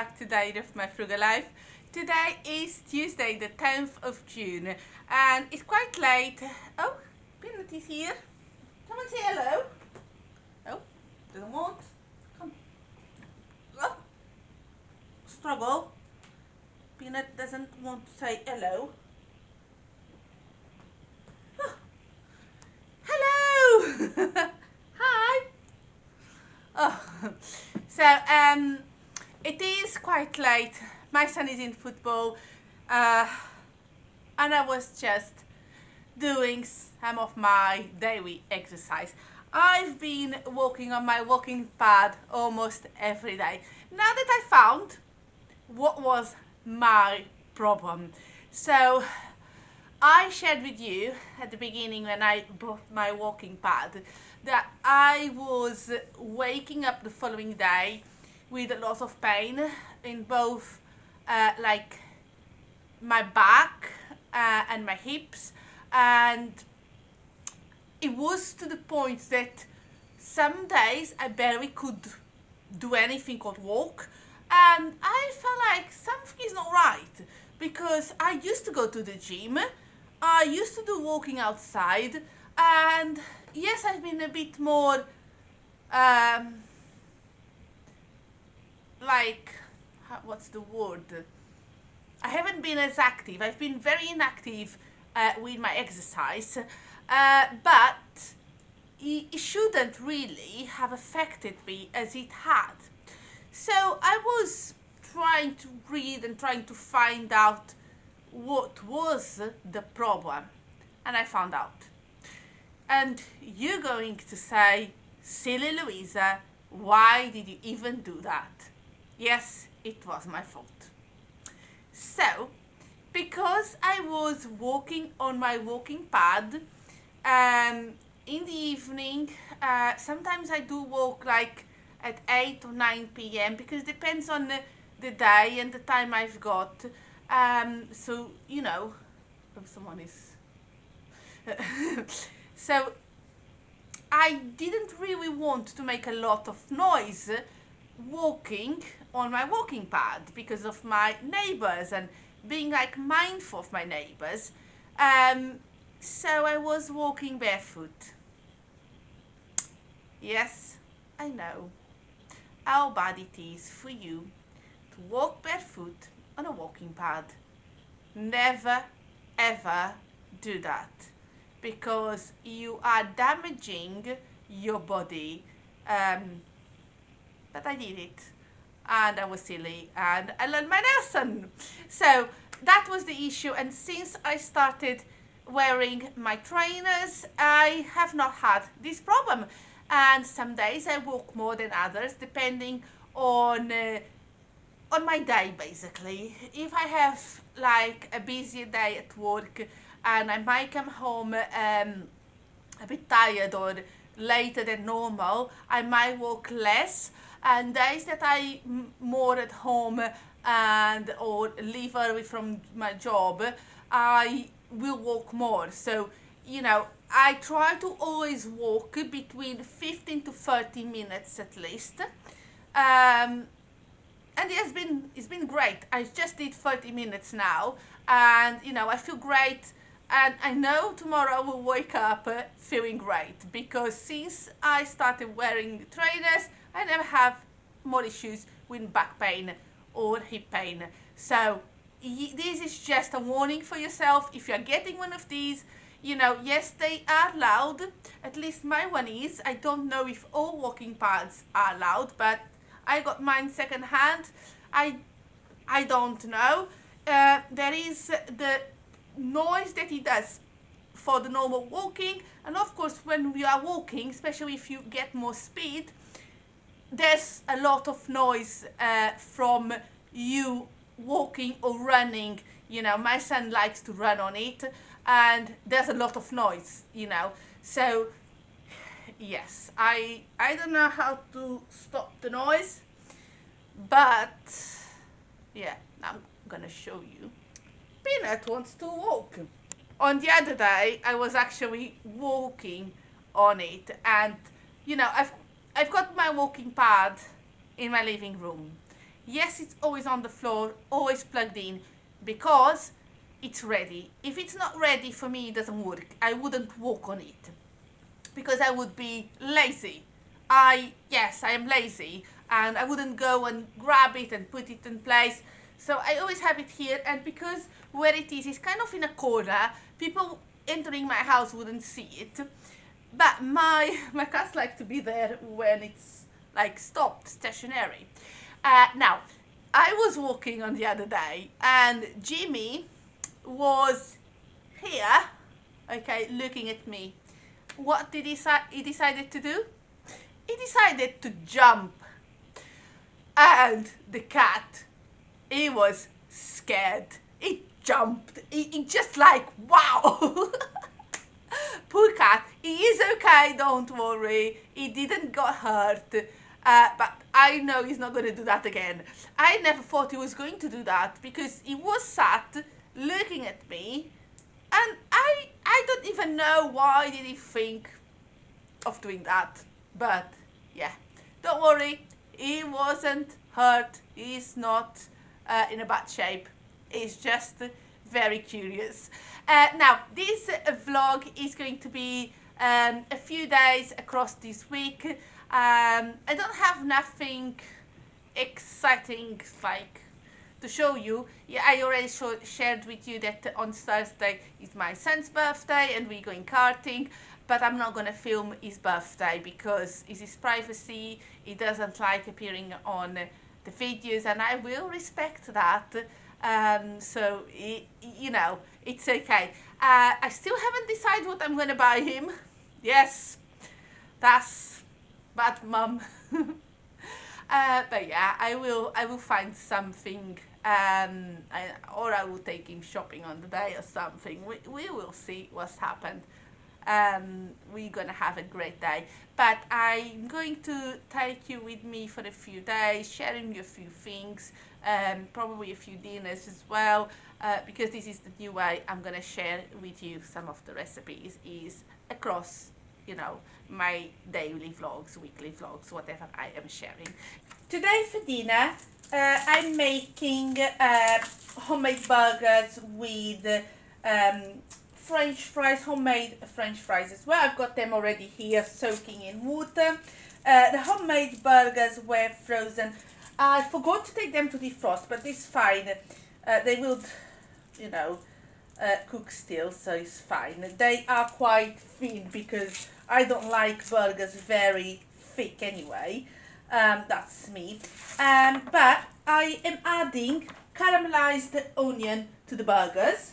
back to Diary of My Frugal Life. Today is Tuesday, the 10th of June, and it's quite late. Oh, Peanut is here. Come and say hello. Oh, doesn't want. Come. Oh, struggle. Peanut doesn't want to say hello. Oh. Hello! Hi! Oh, so, it is quite late. My son is in football, and I was just doing some of my daily exercise. I've been walking on my walking pad almost every day. Now that I found what was my problem. So I shared with you at the beginning when I bought my walking pad that I was waking up the following day with a lot of pain in both like my back and my hips, and it was to the point that some days I barely could do anything or walk, and I felt like something is not right because I used to go to the gym, I used to do walking outside, and yes, I've been a bit more like, what's the word? I haven't been as active. I've been very inactive with my exercise, but it shouldn't really have affected me as it had. So I was trying to read and trying to find out what was the problem, and I found out. And you're going to say, silly Louisa, why did you even do that? Yes, it was my fault. So, because I was walking on my walking pad in the evening, sometimes I do walk like at 8 or 9 p.m. because it depends on the day and the time I've got. So, you know, someone is... So, I didn't really want to make a lot of noise walking on my walking pad because of my neighbors and being like mindful of my neighbors. So I was walking barefoot. Yes, I know how bad it is for you to walk barefoot on a walking pad. Never ever do that because you are damaging your body. But I did it, and I was silly, and I learned my lesson. So that was the issue, and since I started wearing my trainers, I have not had this problem. And some days I walk more than others, depending on my day, basically. If I have like a busy day at work and I might come home a bit tired or later than normal, I might walk less. And days that I'm more at home and or leave early from my job, I will walk more. So, you know, I try to always walk between 15 to 30 minutes at least. And it's been great. I just did 30 minutes now, and you know, I feel great, and I know tomorrow I will wake up feeling great because since I started wearing the trainers, I never have more issues with back pain or hip pain. So this is just a warning for yourself. If you're getting one of these, you know, yes, they are loud. At least my one is. I don't know if all walking pads are loud, but I got mine second hand. I don't know. There is the noise that it does for the normal walking, and of course when we are walking, especially if you get more speed, there's a lot of noise from you walking or running. You know, my son likes to run on it, and there's a lot of noise, you know. So yes, I don't know how to stop the noise, but yeah, I'm gonna show you. Peanut wants to walk. On the other day, I was actually walking on it, and you know, I've got my walking pad in my living room. Yes, it's always on the floor, always plugged in, because it's ready. If it's not ready, for me it doesn't work. I wouldn't walk on it because I would be lazy. Yes, I am lazy, and I wouldn't go and grab it and put it in place. So I always have it here, and because where it is kind of in a corner, people entering my house wouldn't see it. But my cats like to be there when it's like stopped, stationary. Now, I was walking on the other day, and Jimmy was here, okay, looking at me. What did he decided to do? He decided to jump, and the cat, he was scared. He jumped. He just like, wow. Poor cat. He is okay, don't worry. He didn't got hurt. But I know he's not going to do that again. I never thought he was going to do that because he was sat looking at me, and I don't even know why did he think of doing that. But yeah, don't worry. He wasn't hurt. He's not in a bad shape. He's just very curious. Now, this vlog is going to be a few days across this week. I don't have nothing exciting like to show you. Yeah, I already shared with you that on Thursday is my son's birthday and we're going karting, but I'm not going to film his birthday because it's his privacy. He doesn't like appearing on the videos, and I will respect that. So, you know, it's okay. I still haven't decided what I'm going to buy him. Yes, that's bad, mum. But yeah, I will find something, or I will take him shopping on the day or something. We will see what's happened. We're gonna have a great day, but I'm going to take you with me for a few days, sharing you a few things, probably a few dinners as well, because this is the new way I'm gonna share with you some of the recipes is across, you know, my daily vlogs, weekly vlogs, whatever I am sharing. Today for dinner, I'm making homemade burgers with French fries, homemade French fries as well. I've got them already here soaking in water. The homemade burgers were frozen. I forgot to take them to defrost, but it's fine. They will, you know, cook still, so it's fine. They are quite thin because I don't like burgers very thick anyway. That's me. But I am adding caramelized onion to the burgers.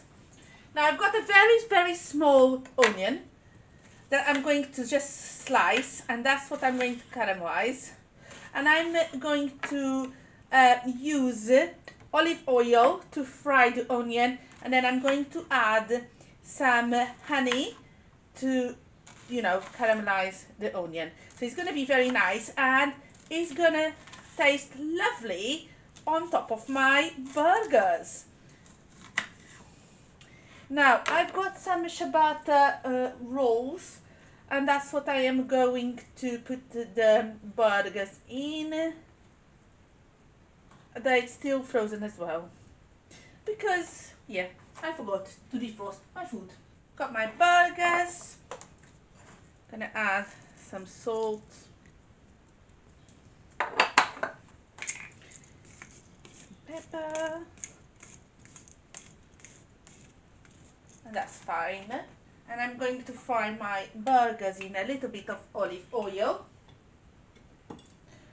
Now I've got a very small onion that I'm going to just slice, and that's what I'm going to caramelize. And I'm going to use olive oil to fry the onion, and then I'm going to add some honey to, you know, caramelize the onion. So it's going to be very nice, and it's going to taste lovely on top of my burgers. Now, I've got some ciabatta rolls, and that's what I am going to put the burgers in. They're still frozen as well, because, yeah, I forgot to defrost my food. Got my burgers, gonna add some salt, some pepper, and that's fine. And I'm going to fry my burgers in a little bit of olive oil.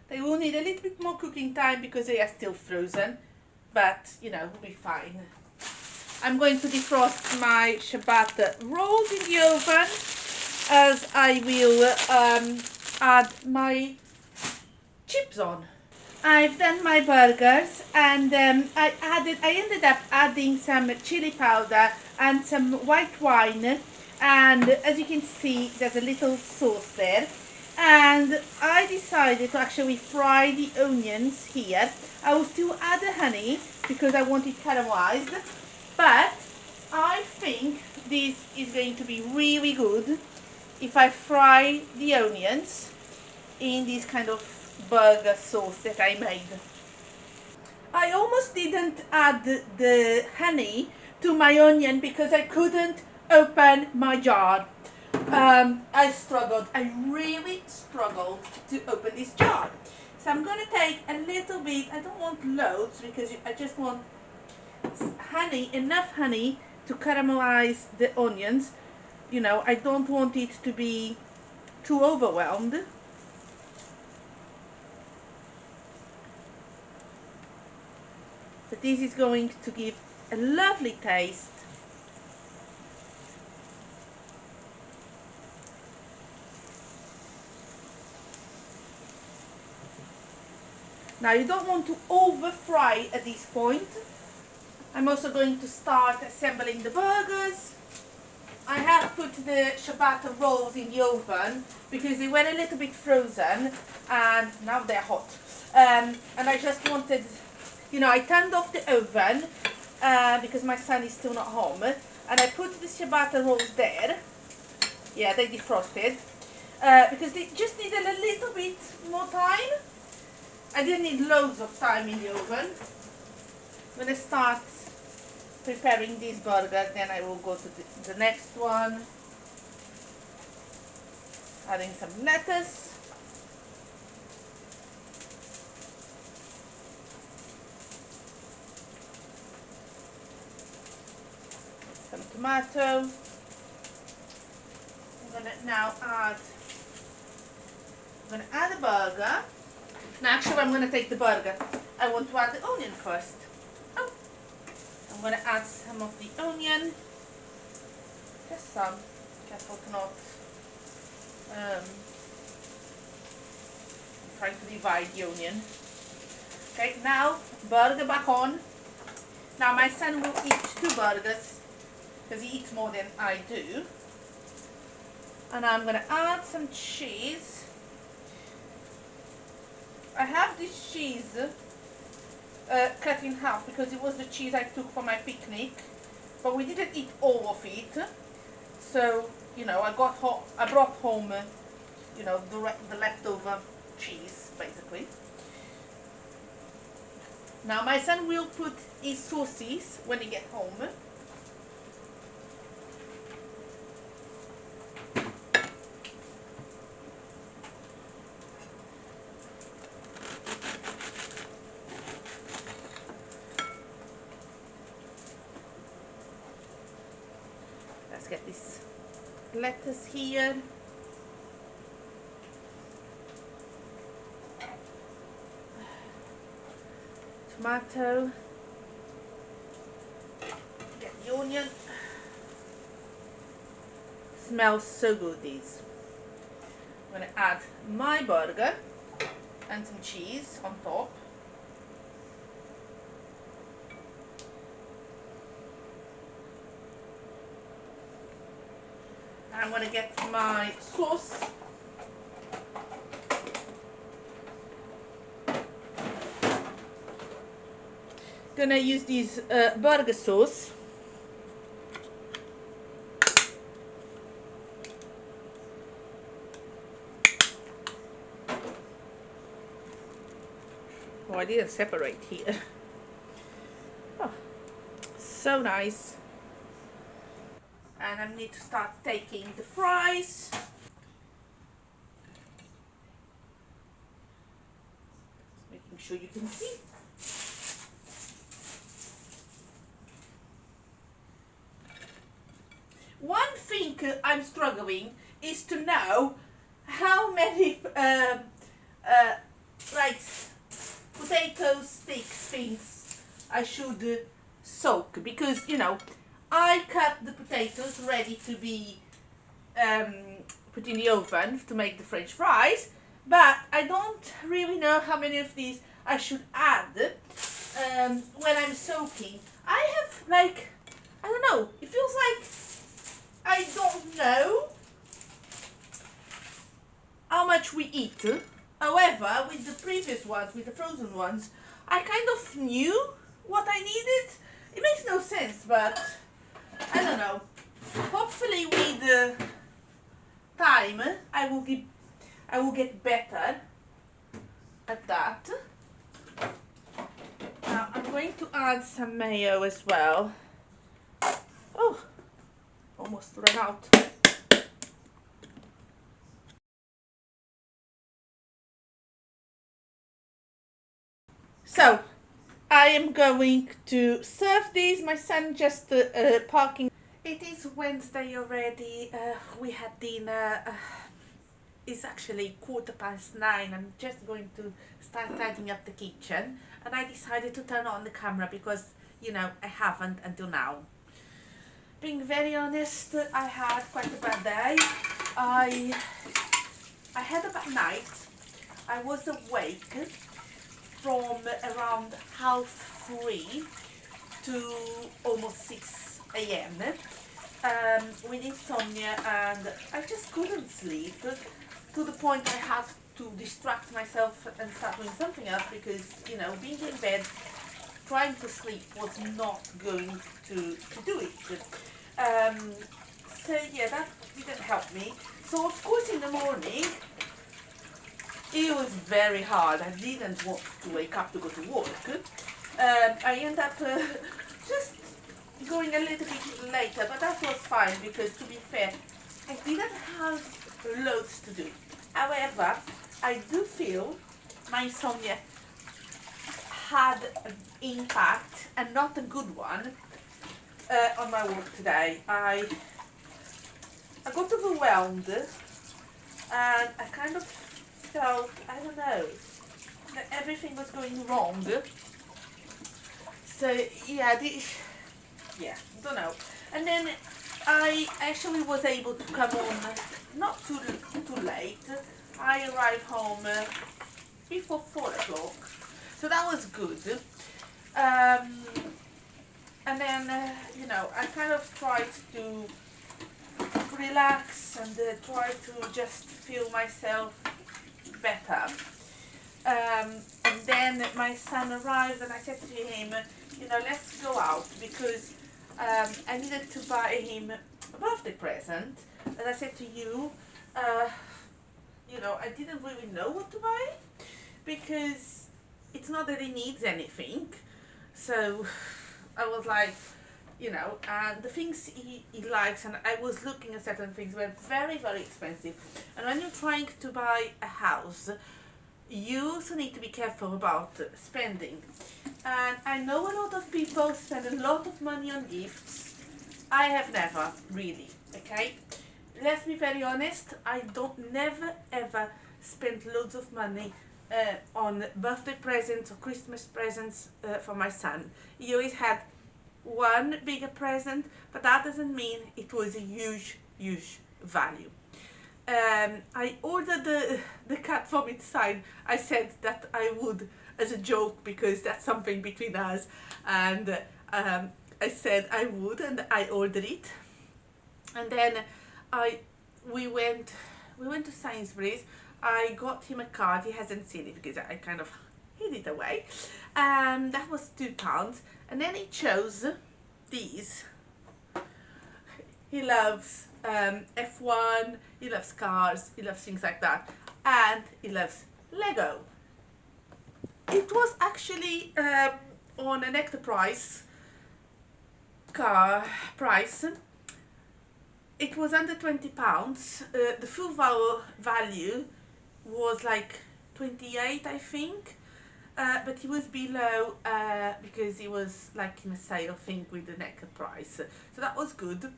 They will need a little bit more cooking time because they are still frozen, but you know, we'll be fine. I'm going to defrost my ciabatta rolls in the oven as I will add my chips on. I've done my burgers, and I ended up adding some chili powder and some white wine, and as you can see there's a little sauce there. And I decided to actually fry the onions here. I will still add the honey because I want it caramelized, but I think this is going to be really good if I fry the onions in this kind of burger sauce that I made. I almost didn't add the honey to my onion because I couldn't open my jar. I struggled. I really struggled to open this jar. So I'm going to take a little bit. I don't want loads because I just want honey, enough honey to caramelize the onions. You know, I don't want it to be too overwhelmed. But this is going to give a lovely taste. Now you don't want to over fry at this point. I'm also going to start assembling the burgers. I have put the ciabatta rolls in the oven because they were a little bit frozen and now they're hot. And I just wanted, you know, I turned off the oven because my son is still not home, and I put the ciabatta rolls there. Yeah, they defrosted because they just needed a little bit more time. I didn't need loads of time in the oven. I'm going to start preparing these burgers, then I will go to the next one. Adding some lettuce. Some tomato. I'm going to add a burger. Now actually I'm going to take the burger. I want to add the onion first. Oh. I'm going to add some of the onion. Just some. Careful to not. I'm trying to divide the onion. Okay, now burger back on. Now my son will eat 2 burgers because he eats more than I do. And I'm going to add some cheese. I have this cheese cut in half because it was the cheese I took for my picnic, but we didn't eat all of it. So, you know, I brought home, you know, the leftover cheese, basically. Now my son will put his sauces when he gets home. Let's get this lettuce here. Tomato. Get the onion. Smells so good, these. I'm going to add my burger and some cheese on top. And I'm going to get my sauce. Gonna use this burger sauce. Oh, I didn't separate here. Oh, so nice. And I need to start taking the fries. Making sure you can see. One thing I'm struggling is to know how many like potato stick things I should soak, because you know I cut the potatoes ready to be put in the oven to make the French fries, but I don't really know how many of these I should add when I'm soaking. I have like, I don't know, it feels like I don't know how much we eat. However, with the previous ones, with the frozen ones, I kind of knew what I needed. It makes no sense, but I don't know. Hopefully with time I will get better at that. Now going to add some mayo as well. Oh, almost ran out. So, I am going to serve these. My son just parking. It is Wednesday already. We had dinner. It's actually 9:15. I'm just going to start tidying up the kitchen, and I decided to turn on the camera because, you know, I haven't until now. Being very honest, I had quite a bad day. I had a bad night. I was awake from around 3:30 to almost 6 a.m. With insomnia, and I just couldn't sleep to the point I had to distract myself and start doing something else because, you know, being in bed trying to sleep was not going to do it. Um, so yeah, that didn't help me. So of course in the morning it was very hard. I didn't want to wake up to go to work. I ended up just going a little bit later, but that was fine because, to be fair, I didn't have loads to do. However, I do feel my insomnia had an impact, and not a good one, on my work today. I got overwhelmed, and I kind of felt, I don't know, that everything was going wrong. So yeah, yeah, don't know. And then I actually was able to come home not too late. I arrived home before 4 o'clock, so that was good. Um, and then you know, I kind of tried to relax and try to just feel myself better. And then my son arrived, and I said to him, you know, let's go out because I needed to buy him a birthday present. And I said to you, uh, you know, I didn't really know what to buy because it's not that he needs anything. So I was like, you know, and the things he likes, and I was looking at certain things were very, very expensive. And when you're trying to buy a house, you also need to be careful about spending. And I know a lot of people spend a lot of money on gifts. I have never really, okay? Let's be very honest, I don't never ever spend loads of money on birthday presents or Christmas presents for my son. He always had one bigger present, but that doesn't mean it was a huge value. I ordered the cat from inside. I said that I would as a joke because that's something between us, and I said I would, and I ordered it. And then I we went we went to Sainsbury's. I got him a card. He hasn't seen it because I kind of hid it away. That was £2, and then he chose these. He loves F1, he loves cars, he loves things like that, and he loves Lego. It was actually on an extra price car price. It was under £20. The full value was like 28, I think. But he was below because he was like in a sale thing with the naked price. So that was good.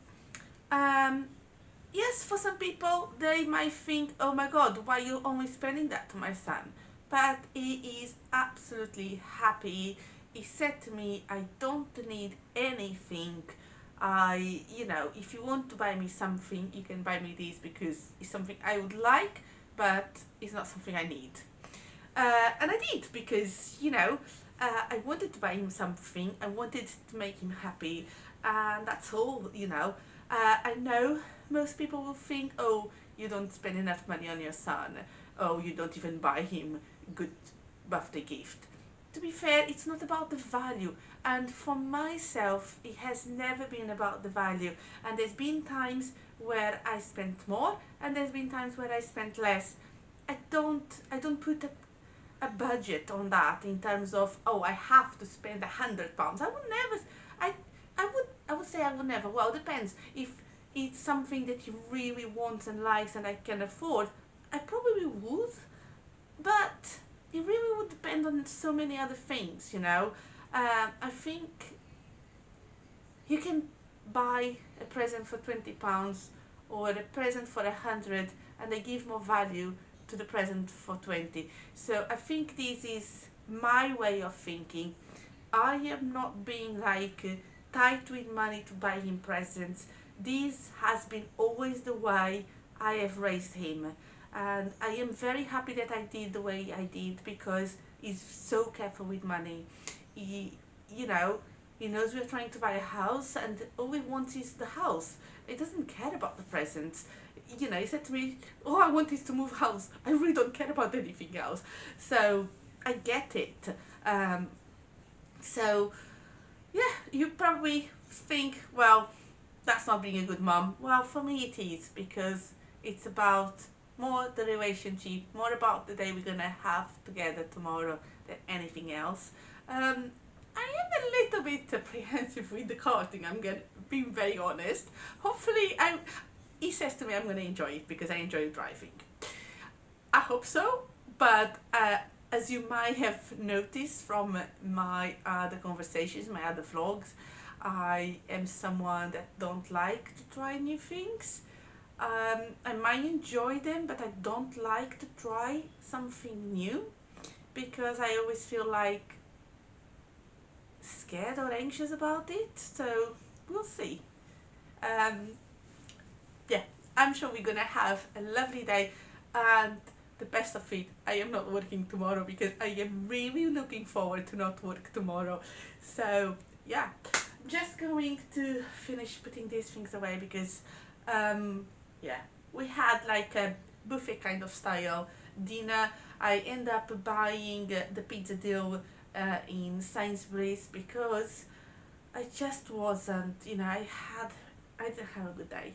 Yes, for some people they might think, oh my god, why are you only spending that to my son? But he is absolutely happy. He said to me, I don't need anything. You know, if you want to buy me something, you can buy me this because it's something I would like, but it's not something I need. And I did because, you know, I wanted to buy him something. I wanted to make him happy, and that's all, you know. I know most people will think, oh, you don't spend enough money on your son. Oh, you don't even buy him good birthday gift. To be fair, it's not about the value. And for myself, it has never been about the value. And there's been times where I spent more, and there's been times where I spent less. I don't put a budget on that in terms of, oh, I have to spend £100. I would never. I would say I would never. Well, it depends. If it's something that you really want and likes and I can afford, I probably would. But it really would depend on so many other things, you know. I think you can buy a present for £20 or a present for 100, and they give more value to the present for 20. So I think this is my way of thinking. I am not being like tight with money to buy him presents. This has been always the way I have raised him, and I am very happy that I did the way I did, because he's so careful with money. He, you know, he knows we're trying to buy a house, and all he wants is the house. He doesn't care about the presents. You know, he said to me, all I want is to move house. I really don't care about anything else. So I get it. Um, so yeah, you probably think, well, that's not being a good mom. Well, for me it is, because it's about more the relationship, more about the day we're gonna have together tomorrow than anything else. I am a little bit apprehensive with the karting. I'm gonna be very honest. Hopefully, he says to me I'm gonna enjoy it because I enjoy driving. I hope so, but as you might have noticed from my other conversations, my other vlogs, I am someone that don't like to try new things. I might enjoy them, but I don't like to try something new, because I always feel like scared or anxious about it. So we'll see. Um, yeah, I'm sure we're gonna have a lovely day, and the best of it, I am not working tomorrow, because I am really looking forward to not work tomorrow. So yeah, just going to finish putting these things away, because yeah, we had like a buffet kind of style dinner. I end up buying the pizza deal in Sainsbury's, because I just wasn't, you know, I didn't have a good day.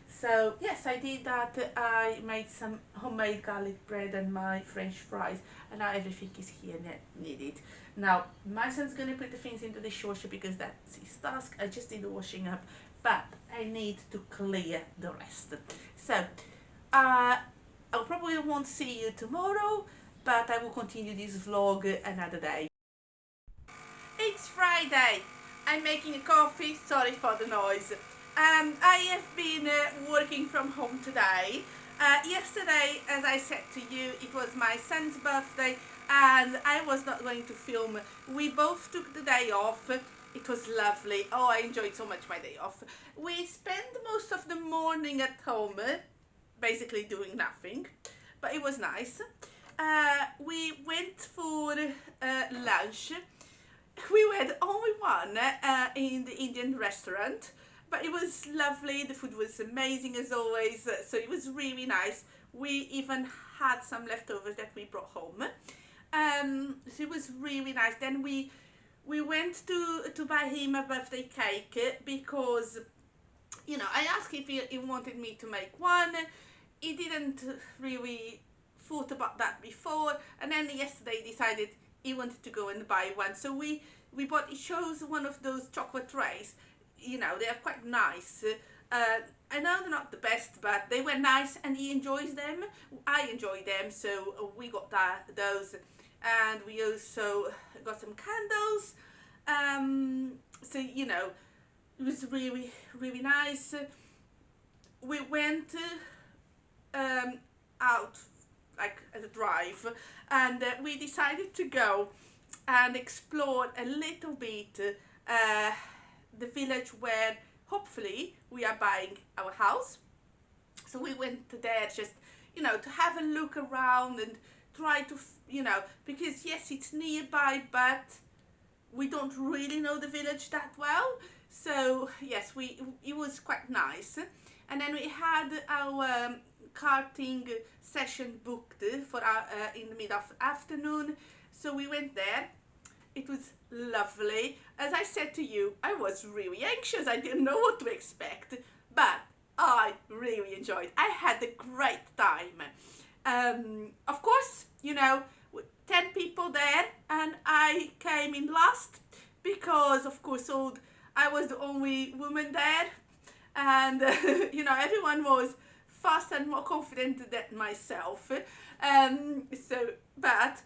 So yes, I did that. I made some homemade garlic bread and my French fries, and now everything is here needed. Now my son's gonna put the things into the dishwasher, because that's his task. I just did the washing up, but I need to clear the rest. So I probably won't see you tomorrow, but I will continue this vlog another day. It's Friday. I'm making a coffee. Sorry for the noise. I have been working from home today. Yesterday, as I said to you, it was my son's birthday, and I was not going to film. We both took the day off. It was lovely. Oh, I enjoyed so much my day off. We spent most of the morning at home, basically doing nothing, but it was nice. We went for lunch. We had only one in the Indian restaurant, but it was lovely. The food was amazing as always, so it was really nice. We even had some leftovers that we brought home. So it was really nice. Then we went to buy him a birthday cake, because, you know, I asked if he wanted me to make one. He didn't really thought about that before, and then yesterday decided he wanted to go and buy one. So we bought, he chose one of those chocolate trays. You know, they are quite nice. I know they're not the best, but they were nice, and he enjoys them. I enjoy them, so we got those, and we also got some candles. So, you know, it was really, really nice. We went out like as a drive, and we decided to go and explore a little bit the village where hopefully we are buying our house. So we went there just, you know, to have a look around and try to, you know, because yes, it's nearby, but we don't really know the village that well. So yes, it was quite nice. And then we had our karting session booked for our, in the mid of afternoon. So we went there. It was lovely. As I said to you, I was really anxious. I didn't know what to expect, but I really enjoyed. I had a great time. Of course, you know, 10 people there, and I came in last because, of course, I was the only woman there, and you know, everyone was faster and more confident than myself. But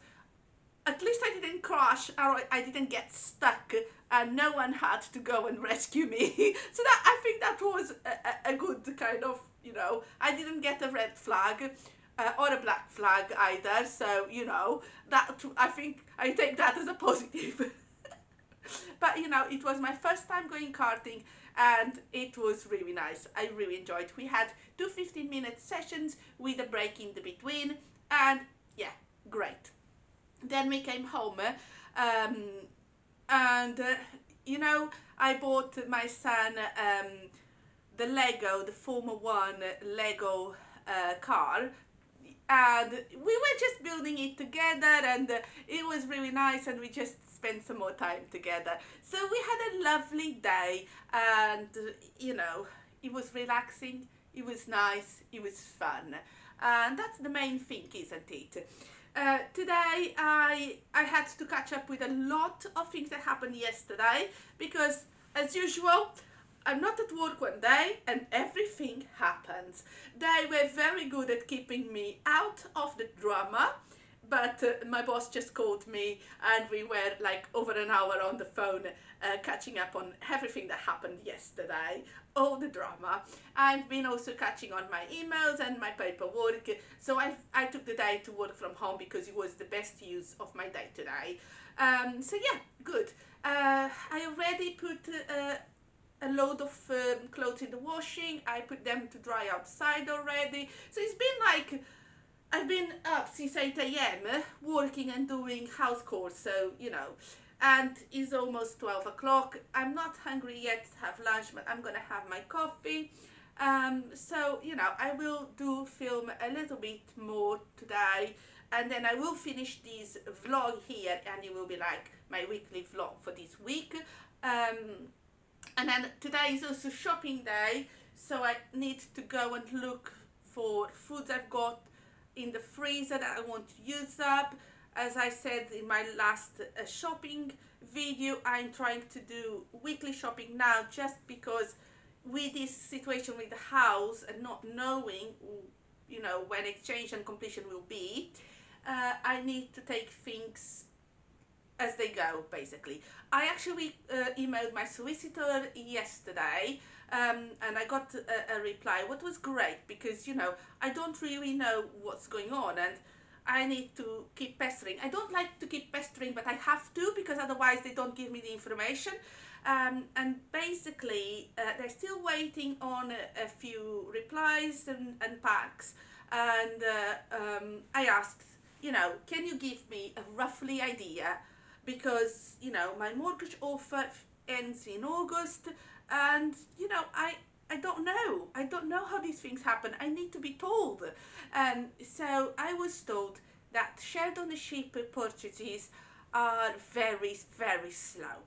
at least I didn't crash, or I didn't get stuck, and no one had to go and rescue me. So that, I think that was a good kind of, you know, I didn't get a red flag. Or a black flag either, so you know, that I think I take that as a positive. But you know, it was my first time going karting, and it was really nice. I really enjoyed. We had two 15-minute sessions with a break in the between, and yeah, great. Then we came home, and you know, I bought my son the Formula One Lego car, and we were just building it together, and it was really nice, and we just spent some more time together. So we had a lovely day, and you know, it was relaxing, it was nice, it was fun, and that's the main thing, isn't it? Today I had to catch up with a lot of things that happened yesterday, because as usual, I'm not at work one day and everything happens. They were very good at keeping me out of the drama, but my boss just called me, and we were like over an hour on the phone catching up on everything that happened yesterday, all the drama. I've been also catching on my emails and my paperwork, so I took the day to work from home because it was the best use of my day today. So yeah, good. I already put a load of clothes in the washing. I put them to dry outside already. So it's been like, I've been up since 8 a.m. working and doing house chores, so you know, and it's almost 12 o'clock. I'm not hungry yet to have lunch, but I'm gonna have my coffee. So you know, I will film a little bit more today, and then I will finish this vlog here, and it will be like my weekly vlog for this week. And then today is also shopping day, so I need to go and look for foods I've got in the freezer that I want to use up. As I said in my last shopping video, I'm trying to do weekly shopping now, just because with this situation with the house and not knowing, you know, when exchange and completion will be, I need to take things as they go, basically. I actually emailed my solicitor yesterday, and I got a reply, what was great, because you know, I don't really know what's going on, and I need to keep pestering. I don't like to keep pestering, but I have to, because otherwise they don't give me the information. And basically they're still waiting on a few replies and packs, and I asked, you know, can you give me a roughly idea, because you know, my mortgage offer ends in August, and you know, I don't know how these things happen. I need to be told. So I was told that shared ownership purchases are very, very slow,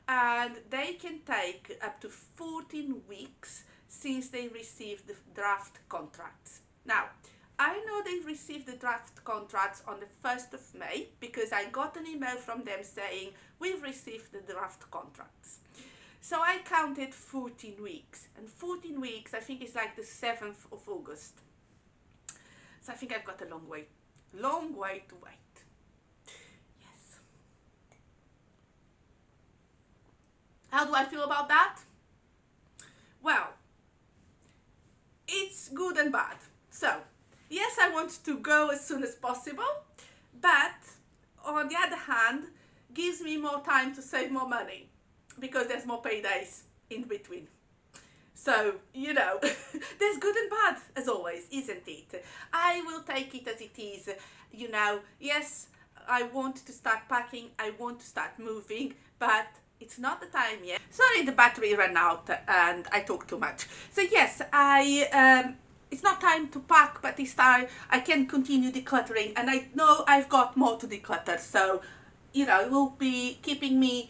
and they can take up to 14 weeks since they received the draft contracts. Now, I know they've received the draft contracts on the 1st of May, because I got an email from them saying, we've received the draft contracts. So I counted 14 weeks, and 14 weeks, I think it's like the 7th of August. So I think I've got a long way to wait. Yes. How do I feel about that? Well, it's good and bad. So, yes, I want to go as soon as possible, but on the other hand, gives me more time to save more money, because there's more paydays in between. So, you know, there's good and bad, as always, isn't it? I will take it as it is. You know, yes, I want to start packing, I want to start moving, but it's not the time yet. Sorry, the battery ran out and I talk too much. So yes, it's not time to pack, but this time I can continue decluttering, and I know I've got more to declutter, so you know, it will be keeping me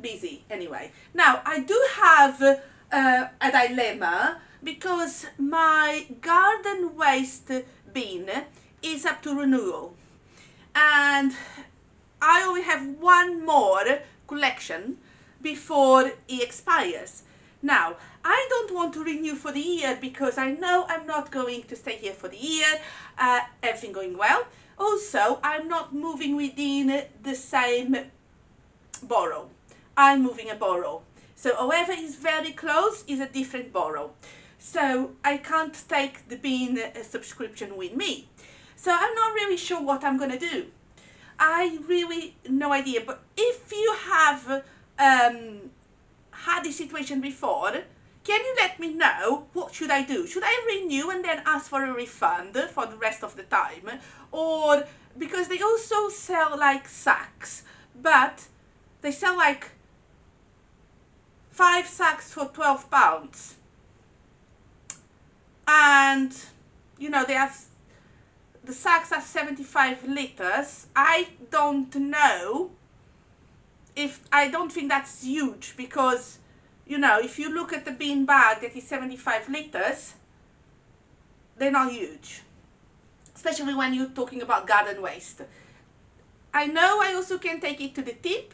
busy anyway. Now, I do have a dilemma, because my garden waste bin is up to renewal, and I only have one more collection before it expires. Now, I don't want to renew for the year because I know I'm not going to stay here for the year, everything going well. Also, I'm not moving within the same borough. I'm moving a borough. So whoever is very close is a different borough. So I can't take the bean subscription with me. So I'm not really sure what I'm going to do. I really no idea. But if you have had this situation before, can you let me know what should I do? Should I renew and then ask for a refund for the rest of the time? Or, because they also sell like sacks, but they sell like 5 sacks for £12. And, you know, they have, the sacks are 75 litres. I don't know if, I don't think that's huge because, you know, if you look at the bean bag that is 75 litres, they're not huge. Especially when you're talking about garden waste. I know I also can take it to the tip.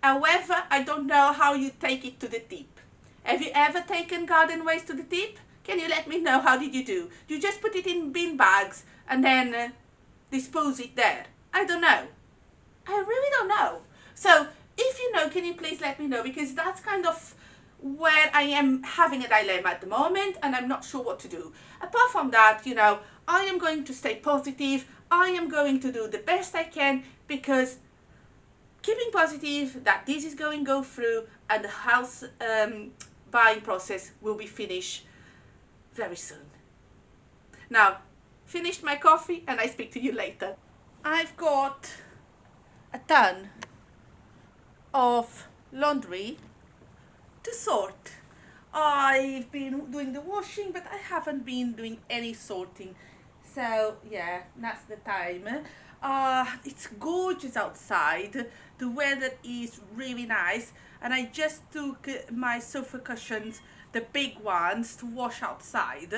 However, I don't know how you take it to the tip. Have you ever taken garden waste to the tip? Can you let me know how did you do? Do you just put it in bin bags and then dispose it there? I don't know. I really don't know. So if you know, can you please let me know, because that's kind of where I am having a dilemma at the moment and I'm not sure what to do. Apart from that, you know, I am going to stay positive. I am going to do the best I can, because keeping positive that this is going to go through and the house buying process will be finished very soon. Now, finished my coffee and I speak to you later. I've got a ton of laundry to sort. I've been doing the washing, but I haven't been doing any sorting. So yeah, that's the time. It's gorgeous outside. The weather is really nice, and I just took my sofa cushions, the big ones, to wash outside.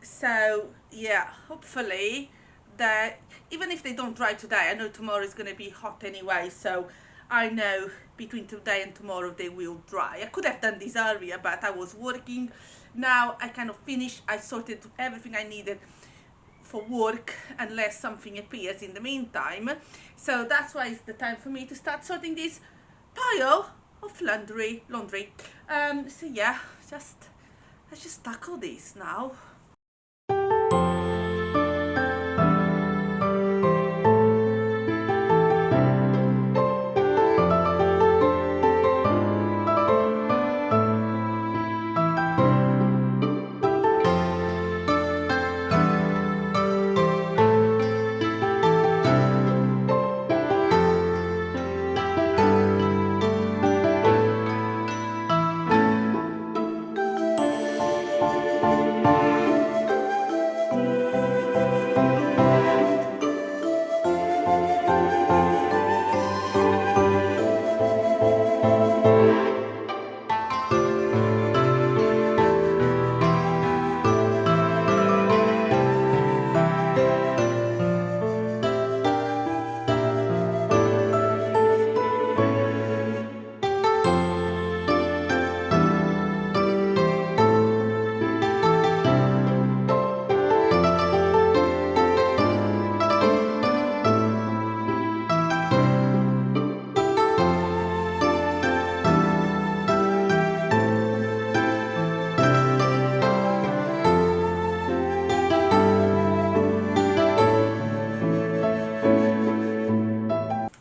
So yeah, hopefully that even if they don't dry today, I know tomorrow is going to be hot anyway, so I know between today and tomorrow they will dry. I could have done this earlier, but I was working. Now I kind of finished. I sorted everything I needed for work unless something appears in the meantime. So that's why it's the time for me to start sorting this pile of laundry. So yeah, let's just tackle this now.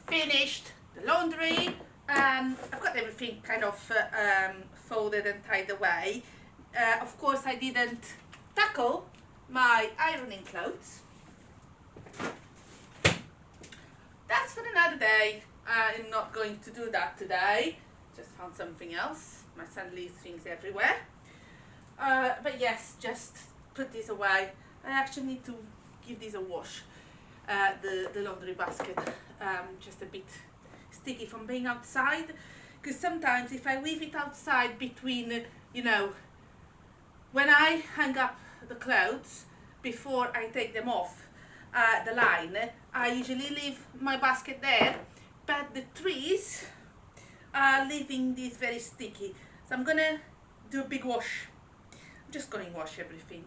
Finished the laundry. I've got everything kind of folded and tied away. Of course, I didn't tackle my ironing clothes. That's for another day. I'm not going to do that today. Just found something else. My son leaves things everywhere. But yes, just put this away. I actually need to give this a wash. The laundry basket, just a bit sticky from being outside, because sometimes if I leave it outside between, you know, when I hang up the clothes before I take them off, the line, I usually leave my basket there, but the trees are leaving this very sticky. So I'm gonna do a big wash. I'm just gonna wash everything.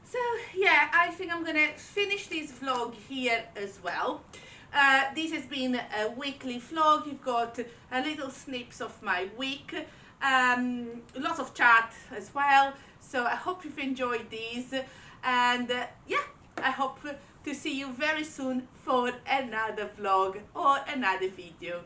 So yeah, I think I'm gonna finish this vlog here as well. This has been a weekly vlog. You've got a little snips of my week, lots of chat as well. So I hope you've enjoyed these, and yeah, I hope to see you very soon for another vlog or another video.